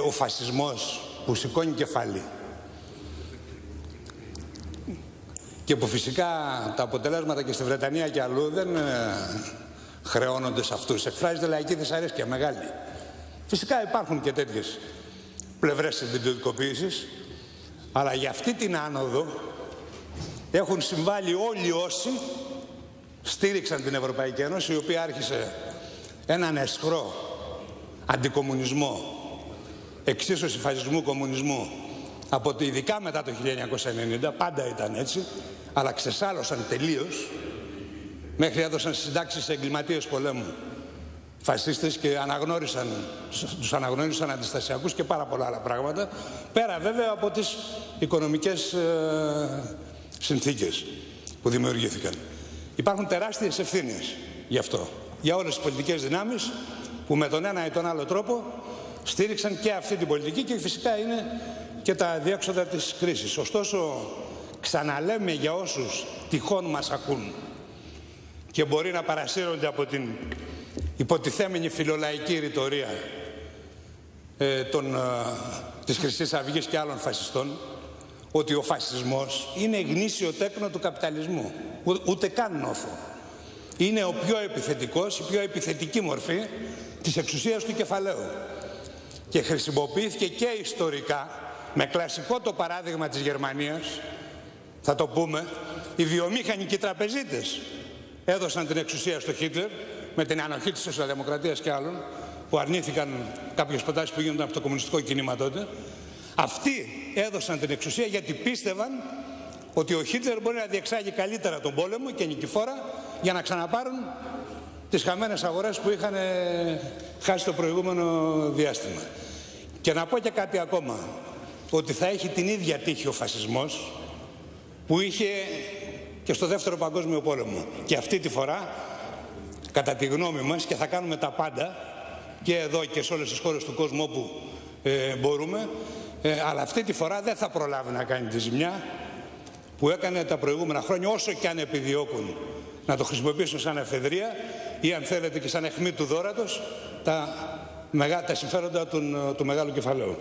ο φασισμός που σηκώνει κεφάλι και που φυσικά τα αποτελέσματα και στη Βρετανία και αλλού δεν χρεώνονται σε αυτούς. Εκφράζεται λαϊκή δυσαρέσκεια μεγάλη. Φυσικά υπάρχουν και τέτοιες πλευρές της ιδιωτικοποίησης, αλλά για αυτή την άνοδο έχουν συμβάλει όλοι όσοι στήριξαν την Ευρωπαϊκή Ένωση, η οποία άρχισε έναν αισχρό αντικομουνισμό, εξίσωση φασισμού κομμουνισμού, ειδικά μετά το 1990, πάντα ήταν έτσι, αλλά ξεσάλωσαν τελείως, μέχρι έδωσαν συντάξεις σε εγκληματίες πολέμου φασίστες και τους αναγνώρισαν αντιστασιακούς και πάρα πολλά άλλα πράγματα, πέρα βέβαια από τις οικονομικές συνθήκες που δημιουργήθηκαν. Υπάρχουν τεράστιες ευθύνες γι' αυτό, για όλες τις πολιτικές δυνάμεις που με τον ένα ή τον άλλο τρόπο στήριξαν και αυτή την πολιτική και φυσικά είναι και τα διέξοδα της κρίσης. Ωστόσο, ξαναλέμε για όσους τυχόν μας ακούν και μπορεί να παρασύρονται από την υποτιθέμενη φιλολαϊκή ρητορία της Χρυσής Αυγής και άλλων φασιστών, ότι ο φασισμός είναι γνήσιο τέκνο του καπιταλισμού, ούτε καν νόφο. Είναι ο πιο επιθετικός, η πιο επιθετική μορφή της εξουσίας του κεφαλαίου. Και χρησιμοποιήθηκε και ιστορικά, με κλασικό το παράδειγμα της Γερμανίας, θα το πούμε, οι βιομήχανοι και οι τραπεζίτες έδωσαν την εξουσία στο Χίτλερ, με την ανοχή της σοσιαλδημοκρατίας και άλλων, που αρνήθηκαν κάποιες προτάσεις που γίνονταν από το κομμουνιστικό κίνημα τότε. Αυτοί έδωσαν την εξουσία γιατί πίστευαν ότι ο Χίτλερ μπορεί να διεξάγει καλύτερα τον πόλεμο και νικηφόρα για να ξαναπάρουν τις χαμένες αγορές που είχαν χάσει το προηγούμενο διάστημα. Και να πω και κάτι ακόμα, ότι θα έχει την ίδια τύχη ο φασισμός που είχε και στο Δεύτερο Παγκόσμιο Πόλεμο. Και αυτή τη φορά, κατά τη γνώμη μας, και θα κάνουμε τα πάντα και εδώ και σε όλες τις χώρες του κόσμου όπου μπορούμε, αλλά αυτή τη φορά δεν θα προλάβει να κάνει τη ζημιά που έκανε τα προηγούμενα χρόνια, όσο και αν επιδιώκουν να το χρησιμοποιήσουν σαν εφεδρεία ή αν θέλετε και σαν αιχμή του δώρατος τα συμφέροντα του μεγάλου κεφαλαίου.